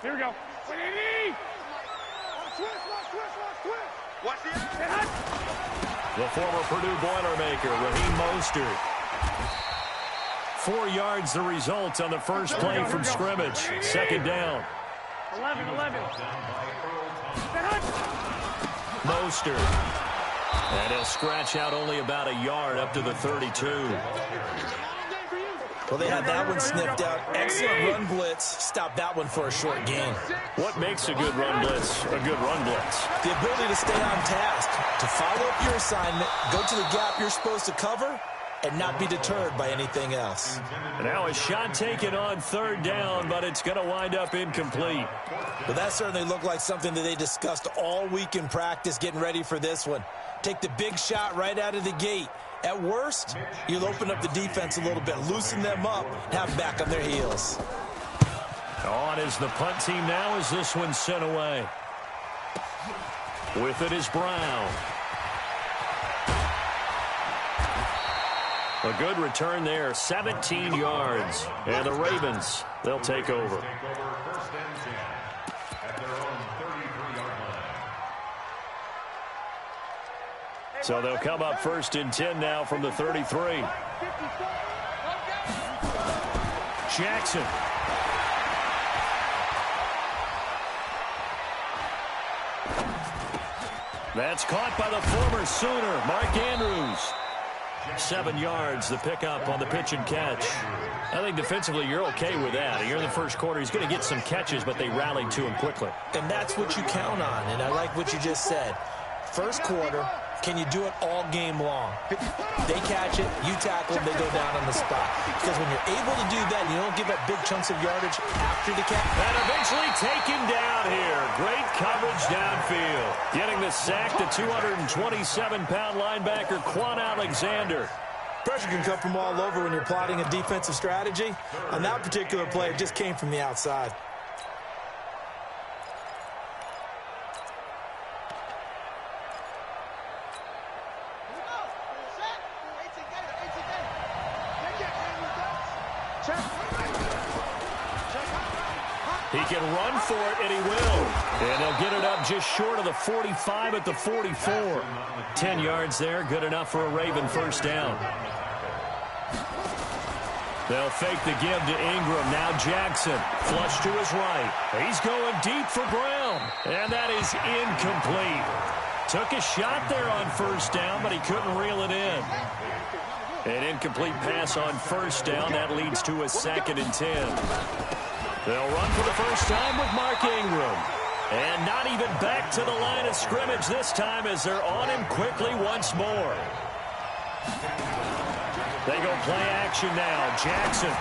Here we go. Watch the The former Purdue Boilermaker, Raheem Mostert. 4 yards the result on the first play from scrimmage. Second down. 11. Mostert. And he'll scratch out only about a yard up to the 32. Well, they had that one sniffed out. Excellent run blitz. Stop that one for a short gain. What makes a good run blitz a good run blitz? The ability to stay on task, to follow up your assignment, go to the gap you're supposed to cover, and not be deterred by anything else. Now a shot taken on third down, but it's going to wind up incomplete. But that certainly looked like something that they discussed all week in practice, getting ready for this one. Take the big shot right out of the gate. At worst, you'll open up the defense a little bit, loosen them up, have them back on their heels. On is the punt team now as this one's sent away. With it is Brown. A good return there, 17 yards. And the Ravens, they'll take over. So they'll come up first and 10 now from the 33. Jackson. That's caught by the former Sooner, Mark Andrews. 7 yards, the pickup on the pitch and catch. I think defensively you're okay with that. You're in the first quarter. He's going to get some catches, but they rallied to him quickly. And that's what you count on, and I like what you just said. First quarter, can you do it all game long? They catch it, you tackle them, they go down on the spot. Because when you're able to do that, you don't give up big chunks of yardage after the catch. And eventually taken down here. Great coverage downfield. Getting the sack, the 227-pound linebacker, Quan Alexander. Pressure can come from all over when you're plotting a defensive strategy. On that particular play, it just came from the outside. He can run for it, and he will. And they'll get it up just short of the 45 at the 44. 10 yards there, good enough for a Raven first down. They'll fake the give to Ingram. Now Jackson, flush to his right. He's going deep for Brown, and that is incomplete. Took a shot there on first down, but he couldn't reel it in. An incomplete pass on first down. That leads to a 2nd and 10. They'll run for the first time with Mark Ingram. And not even back to the line of scrimmage this time as they're on him quickly once more. They go play action now. Jackson.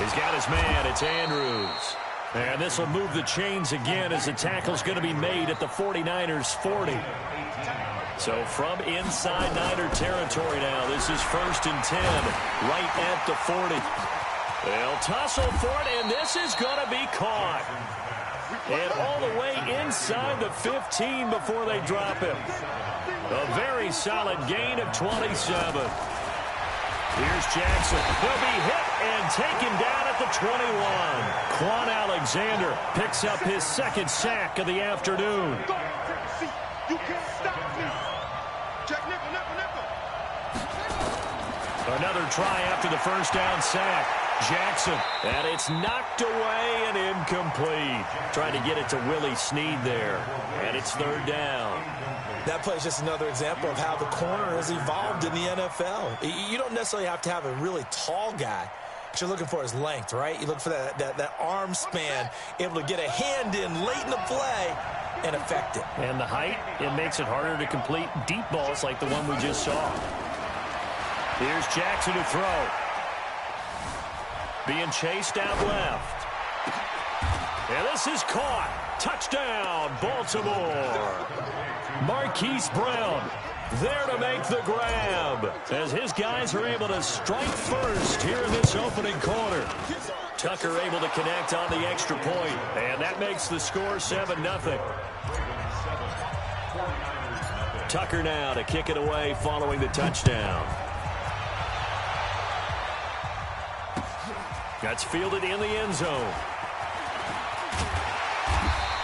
He's got his man. It's Andrews. And this will move the chains again as the tackle's going to be made at the 49ers 40. So from inside Niner territory now, this is 1st and 10, right at the 40. They'll tussle for it, and this is going to be caught. And all the way inside the 15 before they drop him. A very solid gain of 27. Here's Jackson. He'll be hit and taken down at the 21. Quan Alexander picks up his 2nd sack of the afternoon. You can't stop me. Check nickel. Another try after the first down sack. Jackson, and it's knocked away and incomplete. Trying to get it to Willie Snead there, and it's 3rd down. That play is just another example of how the corner has evolved in the NFL. You don't necessarily have to have a really tall guy. What you're looking for is length, right? You look for that arm span, able to get a hand in late in the play and affect it. And the height, it makes it harder to complete deep balls like the one we just saw. Here's Jackson to throw. Being chased out left. And this is caught. Touchdown, Baltimore. Marquise Brown there to make the grab as his guys are able to strike first here in this opening quarter. Tucker able to connect on the extra point, and that makes the score 7-0. Tucker now to kick it away following the touchdown. That's fielded in the end zone.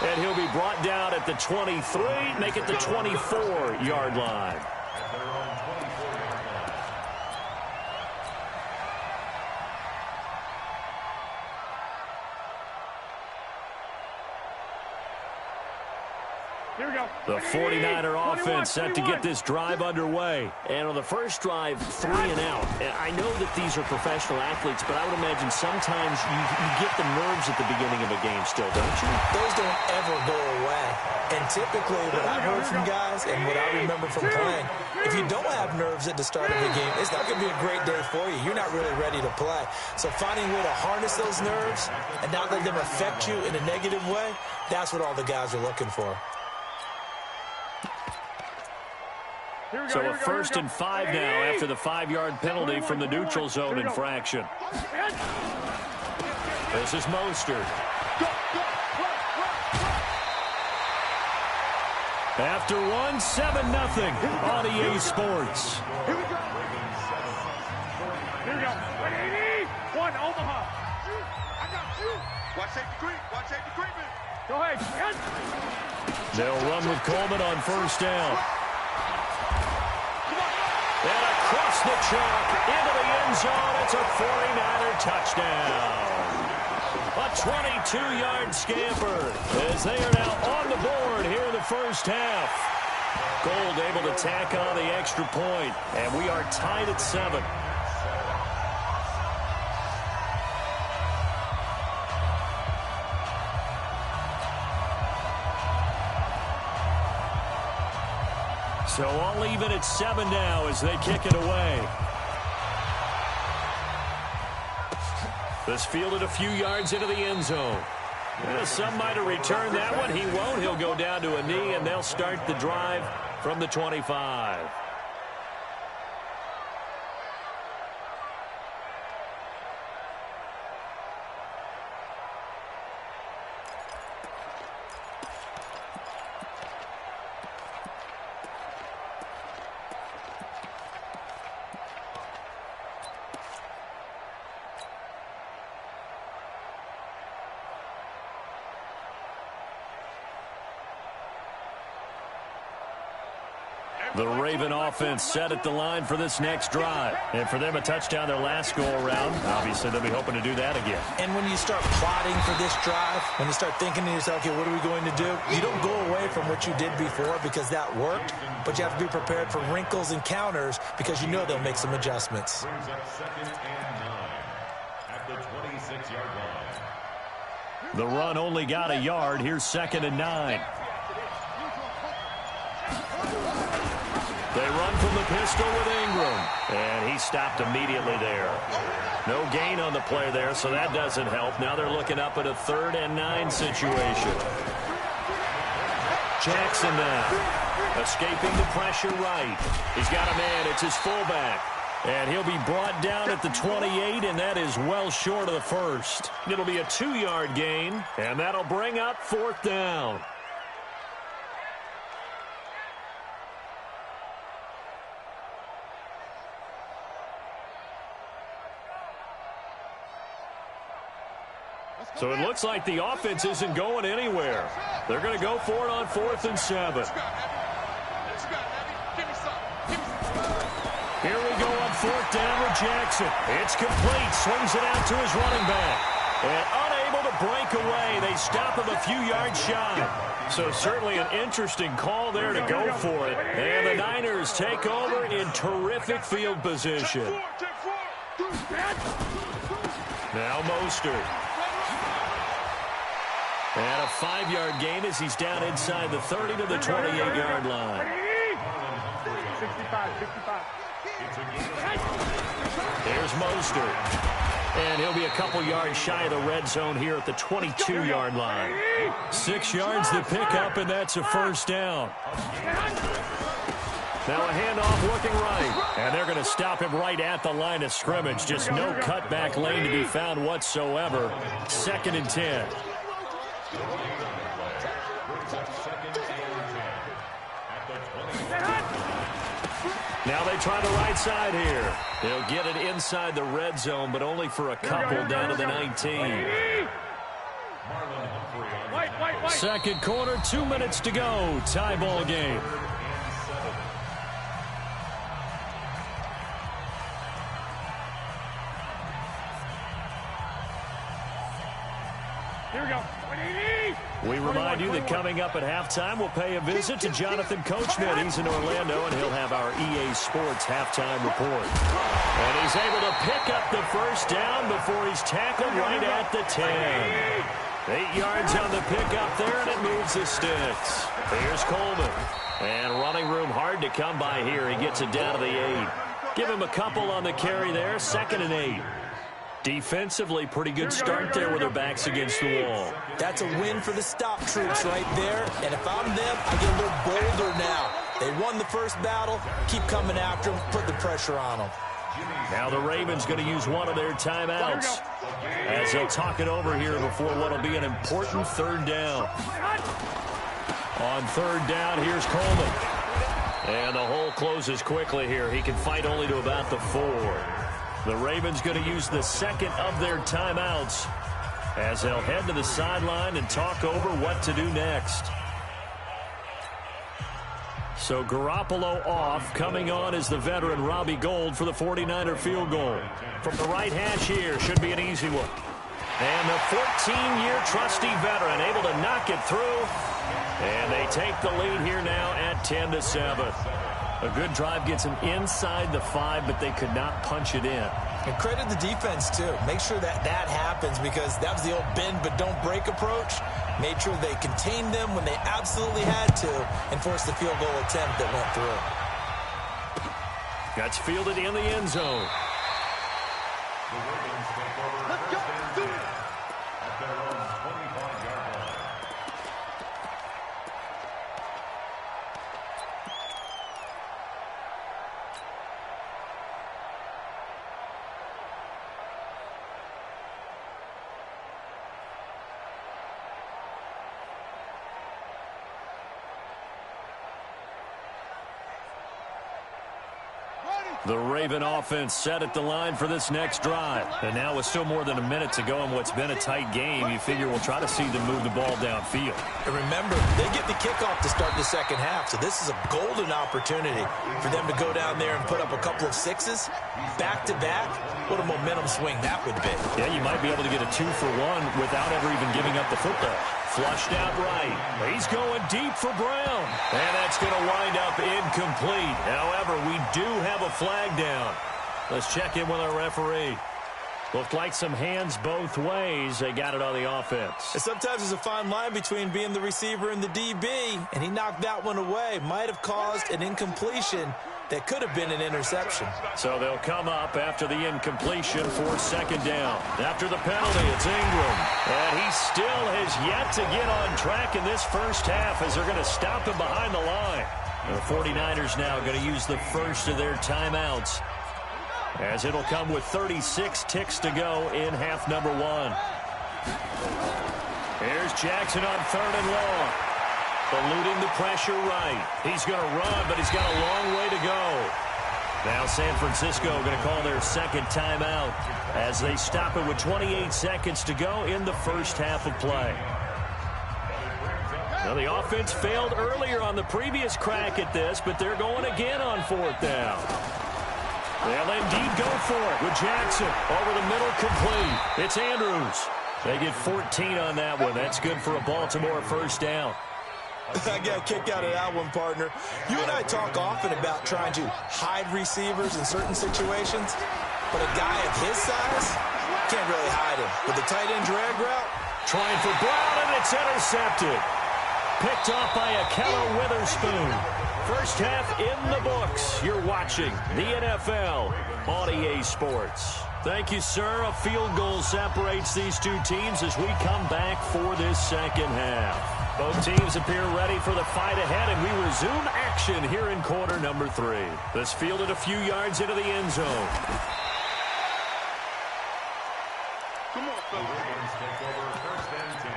And he'll be brought down at the 23, make it the 24-yard line. Here we go. The 49er offense set to get this drive underway. And on the first drive, 3 and out. And I know that these are professional athletes, but I would imagine sometimes you get the nerves at the beginning of a game still, don't you? Those don't ever go away. And typically what I've heard from guys and what I remember from playing, if you don't have nerves at the start of the game, it's not going to be a great day for you. You're not really ready to play. So finding a way to harness those nerves and not let them affect you in a negative way, that's what all the guys are looking for. So a 1st and 5 now after the 5-yard penalty from the neutral zone infraction. This is Mostert. After 7-0 on EA Sports. Here we go. Ready? 1, Omaha. I got you. Watch safety green. Watch safety green. Go ahead. They'll run with Coleman on 1st down. And across the chalk into the end zone. It's a 49er touchdown. A 22-yard scamper as they are now on the board here in the first half. Gold able to tack on the extra point, and we are tied at 7. So all even at 7 now as they kick it away. This fielded a few yards into the end zone. Some might have returned that one. He won't. He'll go down to a knee, and they'll start the drive from the 25. The Raven offense set at the line for this next drive. And for them, a touchdown their last go-around. Obviously, they'll be hoping to do that again. And when you start plotting for this drive, when you start thinking to yourself, okay, what are we going to do? You don't go away from what you did before because that worked, but you have to be prepared for wrinkles and counters because you know they'll make some adjustments. Brings up 2nd and 9 at the 26-yard line. The run only got a yard. Here's 2nd and 9. They run from the pistol with Ingram. And he stopped immediately there. No gain on the play there, so that doesn't help. Now they're looking up at a 3rd and 9 situation. Jackson now. Escaping the pressure right. He's got a man. It's his fullback. And he'll be brought down at the 28, and that is well short of the first. It'll be a 2-yard gain, and that'll bring up 4th down. So it looks like the offense isn't going anywhere. They're going to go for it on 4th and 7. Here we go on 4th down with Jackson. It's complete. Swings it out to his running back. And unable to break away. They stop him a few yards shy. So certainly an interesting call there to go for it. And the Niners take over in terrific field position. Now Mostert. And a 5-yard gain as he's down inside the 30 to the 28-yard line. 65. There's Mostert. And he'll be a couple yards shy of the red zone here at the 22-yard line. 6 yards to pick up, and that's a 1st down. Now a handoff working right. And they're going to stop him right at the line of scrimmage. Just no cutback lane to be found whatsoever. 2nd and 10. Now they try the right side here. They'll get it inside the red zone, but only for a couple down to the 19. Second quarter, 2 minutes to go. Tie ball game. Here we go. We remind you that coming up at halftime, we'll pay a visit to Jonathan Coachman. He's in Orlando, and he'll have our EA Sports halftime report. And he's able to pick up the first down before he's tackled right at the 10. 8 yards on the pickup there, and it moves the sticks. Here's Coleman. And running room hard to come by here. He gets it down to the 8. Give him a couple on the carry there. 2nd and 8. Defensively, pretty good start there with their backs against the wall. That's a win for the stop troops right there. And if I'm them, I get a little bolder now. They won the first battle. Keep coming after them. Put the pressure on them. Now the Ravens going to use one of their timeouts as they'll talk it over here before what will be an important 3rd down. On 3rd down, here's Coleman. And the hole closes quickly here. He can fight only to about the 4. The Ravens going to use the 2nd of their timeouts as they'll head to the sideline and talk over what to do next. So Garoppolo off. Coming on is the veteran Robbie Gould for the 49er field goal. From the right hash here, should be an easy one. And the 14-year trusty veteran able to knock it through. And they take the lead here now at 10-7. A good drive gets them inside the 5, but they could not punch it in. And credit the defense, too. Make sure that happens because that was the old bend but don't break approach. Made sure they contained them when they absolutely had to and forced the field goal attempt that went through. That's fielded in the end zone. Let's go. Do it. At their own 25-yard line. The Raven offense set at the line for this next drive. And now with still more than a minute to go in what's been a tight game, you figure we'll try to see them move the ball downfield. And remember, they get the kickoff to start the second half, so this is a golden opportunity for them to go down there and put up a couple of 6s back-to-back. What a momentum swing that would be. Yeah, you might be able to get a 2-for-1 without ever even giving up the football. Flushed out right. He's going deep for Brown. And that's going to wind up incomplete. However, we do have a flag down. Let's check in with our referee. Looked like some hands both ways. They got it on the offense. And sometimes there's a fine line between being the receiver and the DB, and he knocked that one away. Might have caused an incompletion that could have been an interception. So they'll come up after the incompletion for 2nd down. After the penalty, it's Ingram. And he still has yet to get on track in this first half as they're going to stop him behind the line. The 49ers now going to use the first of their timeouts as it'll come with 36 ticks to go in half number 1. Here's Jackson on 3rd and long. Eluding the pressure right. He's going to run, but he's got a long way to go. Now San Francisco going to call their 2nd timeout as they stop it with 28 seconds to go in the first half of play. Now the offense failed earlier on the previous crack at this, but they're going again on 4th down. They'll indeed go for it with Jackson over the middle complete. It's Andrews. They get 14 on that one. That's good for a Baltimore first down. I got a kick out of that one, partner. You and I talk often about trying to hide receivers in certain situations, but a guy of his size can't really hide him. With the tight end drag route, trying for Brown, and it's intercepted. Picked off by Akello Witherspoon. First half in the books. You're watching the NFL on EA Sports. Thank you, sir. A field goal separates these two teams as we come back for this second half. Both teams appear ready for the fight ahead, and we resume action here in quarter number 3. This fielded a few yards into the end zone. Come on, The Ravens take over 1st and 10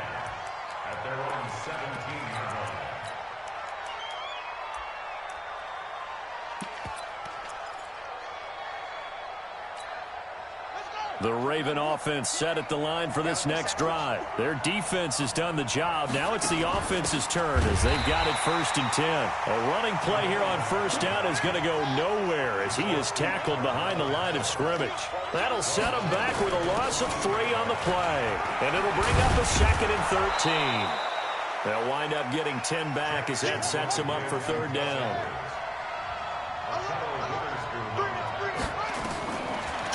at their own 17-yard line. The Raven offense set at the line for this next drive. Their defense has done the job. Now it's the offense's turn as they've got it 1st and 10. A running play here on 1st down is going to go nowhere as he is tackled behind the line of scrimmage. That'll set him back with a loss of 3 on the play. And it'll bring up a 2nd and 13. They'll wind up getting 10 back as that sets him up for 3rd down.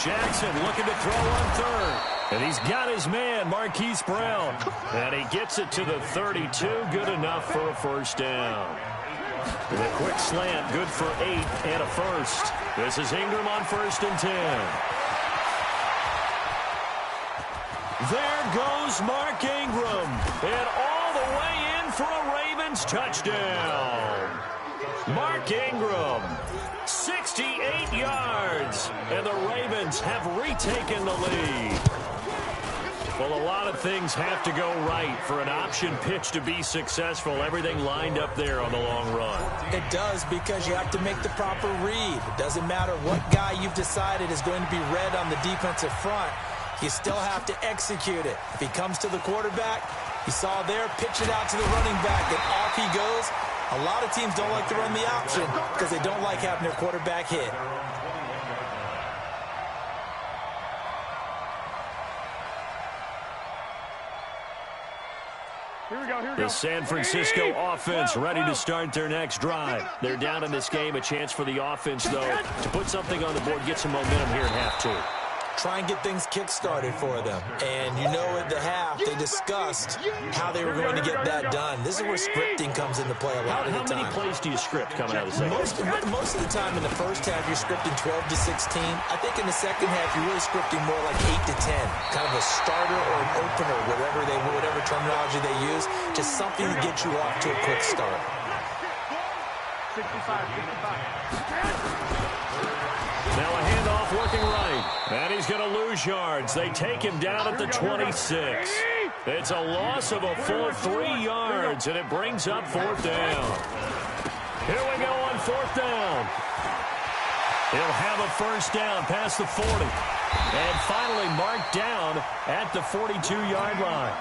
Jackson looking to throw on 3rd. And he's got his man, Marquise Brown. And he gets it to the 32. Good enough for a 1st down. With a quick slant, good for 8 and a 1st. This is Ingram on 1st and 10. There goes Mark Ingram. And all the way in for a Ravens touchdown. Mark Ingram, 68 yards. And the Ravens have retaken the lead. Well, a lot of things have to go right for an option pitch to be successful. Everything lined up there on the long run. It does, because you have to make the proper read. It doesn't matter what guy you've decided is going to be read on the defensive front. You still have to execute it. If he comes to the quarterback, you saw there, pitch it out to the running back, and off he goes. A lot of teams don't like to run the option because they don't like having their quarterback hit. The San Francisco offense ready to start their next drive. They're down in this game. A chance for the offense, though, to put something on the board, get some momentum here at half 2. Try and get things kick-started for them. And you know at the half, they discussed how they were going to get that done. This is where scripting comes into play a lot of the time. How many plays do you script coming out of the second? Most of the time in the first half, you're scripting 12 to 16. I think in the second half, you're really scripting more like 8 to 10. Kind of a starter or an opener, whatever terminology they use. Just something to get you off to a quick start. 65, 55. Now a handoff working right. And he's going to lose yards. They take him down at the 26. It's a loss of a full 3 yards, and it brings up 4th down. Here we go on 4th down. He'll have a 1st down past the 40. And finally marked down at the 42-yard line.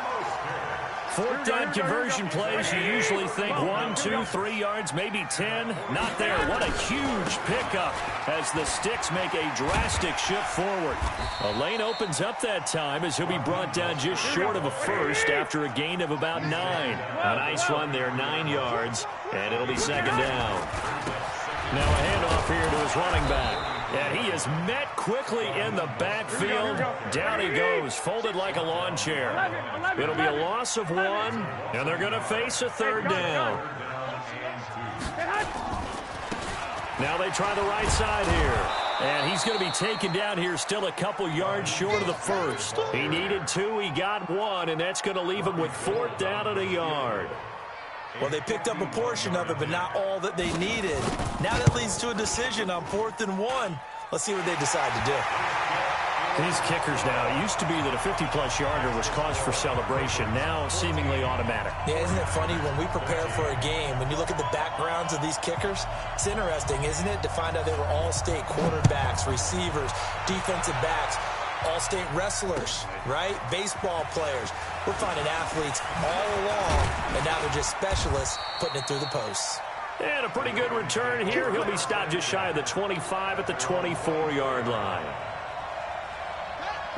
4th down conversion plays, you usually think 1, 2, 3 yards, maybe 10. Not there. What a huge pickup as the Sticks make a drastic shift forward. A lane opens up that time as he'll be brought down just short of a 1st after a gain of about 9. A nice run there, 9 yards, and it'll be 2nd down. Now a handoff here to his running back. And he is met quickly in the backfield. Down he goes, folded like a lawn chair. It'll be a loss of 1, and they're going to face a 3rd down. Now they try the right side here. And he's going to be taken down here still a couple yards short of the 1st. He needed 2, he got 1, and that's going to leave him with 4th down at a yard. Well, they picked up a portion of it, but not all that they needed. Now that leads to a decision on 4th and 1. Let's see what they decide to do. These kickers now, it used to be that a 50-plus yarder was cause for celebration. Now seemingly automatic. Yeah, isn't it funny when we prepare for a game, when you look at the backgrounds of these kickers, it's interesting, isn't it, to find out they were all-state quarterbacks, receivers, defensive backs, all-state wrestlers, right? Baseball players. We're finding athletes all along, and now they're just specialists putting it through the posts. And a pretty good return here. He'll be stopped just shy of the 25 at the 24-yard line.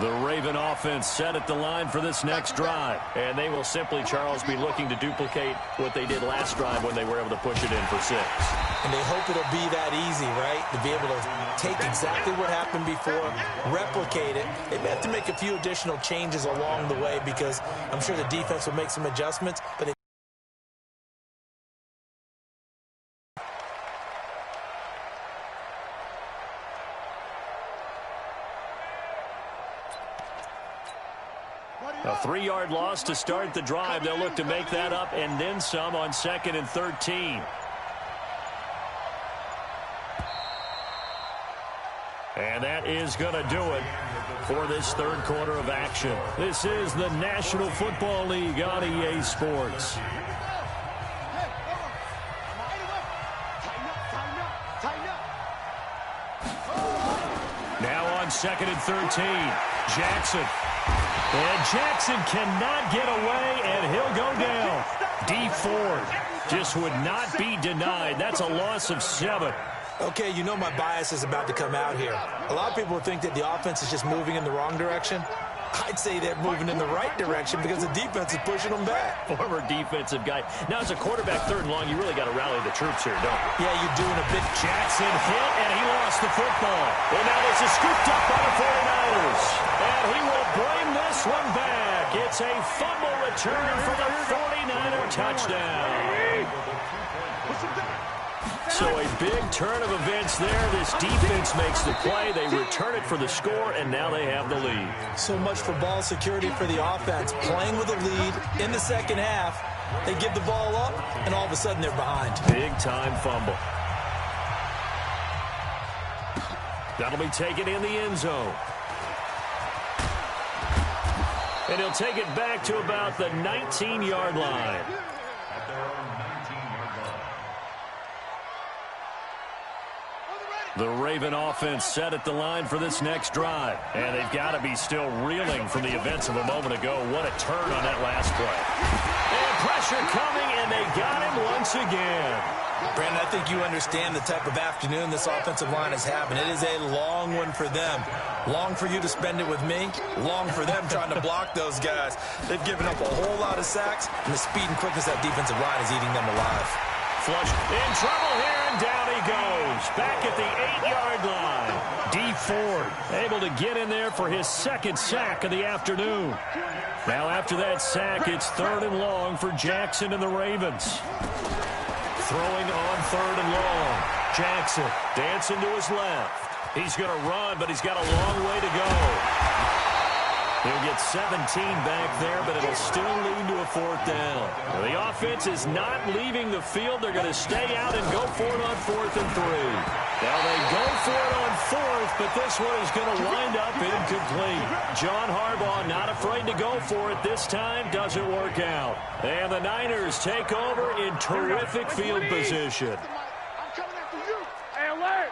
The Raven offense set at the line for this next drive. And they will simply, Charles, be looking to duplicate what they did last drive when they were able to push it in for 6. And they hope it'll be that easy, right? To be able to take exactly what happened before, replicate it. They may have to make a few additional changes along the way because I'm sure the defense will make some adjustments, but they a 3-yard loss to start the drive. They'll look to make that up and then some on 2nd and 13. And that is going to do it for this 3rd quarter of action. This is the National Football League on EA Sports. 2nd and 13. Jackson. And Jackson cannot get away, and he'll go down. D Ford just would not be denied. That's a loss of 7. Okay, you know my bias is about to come out here. A lot of people think that the offense is just moving in the wrong direction. I'd say they're moving in the right direction because the defense is pushing them back. Former defensive guy. Now, as a quarterback, 3rd and long, you really got to rally the troops here, don't you? Yeah, you're doing a bit. Jackson hit, and he lost the football. And now this is scooped up by the 49ers. And he will bring this one back. It's a fumble return for the 49er touchdown. So a big turn of events there. This defense makes the play. They return it for the score, and now they have the lead. So much for ball security for the offense. Playing with a lead in the second half. They give the ball up, and all of a sudden they're behind. Big-time fumble. That'll be taken in the end zone. And he'll take it back to about the 19-yard line. The Raven offense set at the line for this next drive. And they've got to be still reeling from the events of a moment ago. What a turn on that last play. And pressure coming, and they got him once again. Brandon, I think you understand the type of afternoon this offensive line is having. It is a long one for them. Long for you to spend it with me. Long for them trying to block those guys. They've given up a whole lot of sacks, and the speed and quickness of that defensive line is eating them alive. Flush in trouble here, and down he goes. Back at the 8-yard line. D Ford able to get in there for his 2nd sack of the afternoon. Now after that sack, it's 3rd and long for Jackson and the Ravens. Throwing on 3rd and long. Jackson dancing to his left. He's going to run, but he's got a long way to go. He'll get 17 back there, but it'll still lead to a 4th down. Well, the offense is not leaving the field. They're going to stay out and go for it on 4th and 3. Now they go for it on 4th, but this one is going to wind up incomplete. John Harbaugh not afraid to go for it this time. Doesn't work out. And the Niners take over in terrific field position. I'm coming after you. Hey, alert!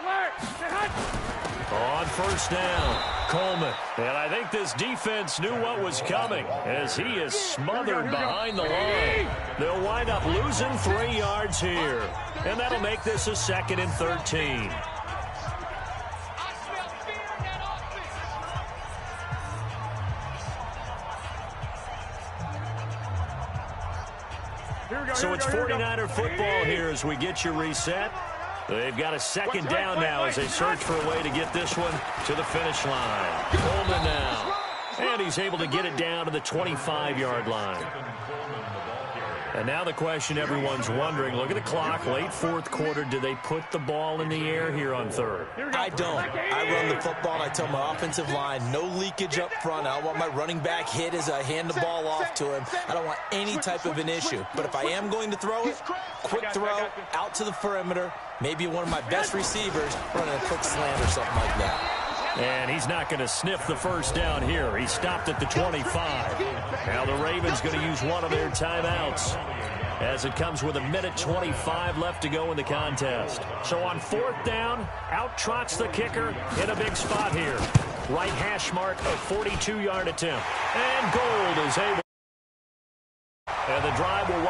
Alert! Say hi. On 1st down, Coleman. And I think this defense knew what was coming as he is smothered behind the line. They'll wind up losing 3 yards here. And that'll make this a 2nd and 13. So it's 49er football here as we get you reset. They've got a 2nd down now as they search for a way to get this one to the finish line. Coleman now. And he's able to get it down to the 25-yard line. And now the question everyone's wondering, look at the clock, late 4th quarter, do they put the ball in the air here on 3rd? I don't. I run the football, and I tell my offensive line, no leakage up front. I don't want my running back hit as I hand the ball off to him. I don't want any type of an issue. But if I am going to throw it, quick throw, out to the perimeter, maybe one of my best receivers running a quick slant or something like that. And he's not going to sniff the 1st down here. He stopped at the 25. Now the Ravens going to use one of their timeouts as it comes with 1:25 left to go in the contest. So on 4th down, out trots the kicker in a big spot here. Right hash mark, a 42-yard attempt. And Gold is able. And the drive will wind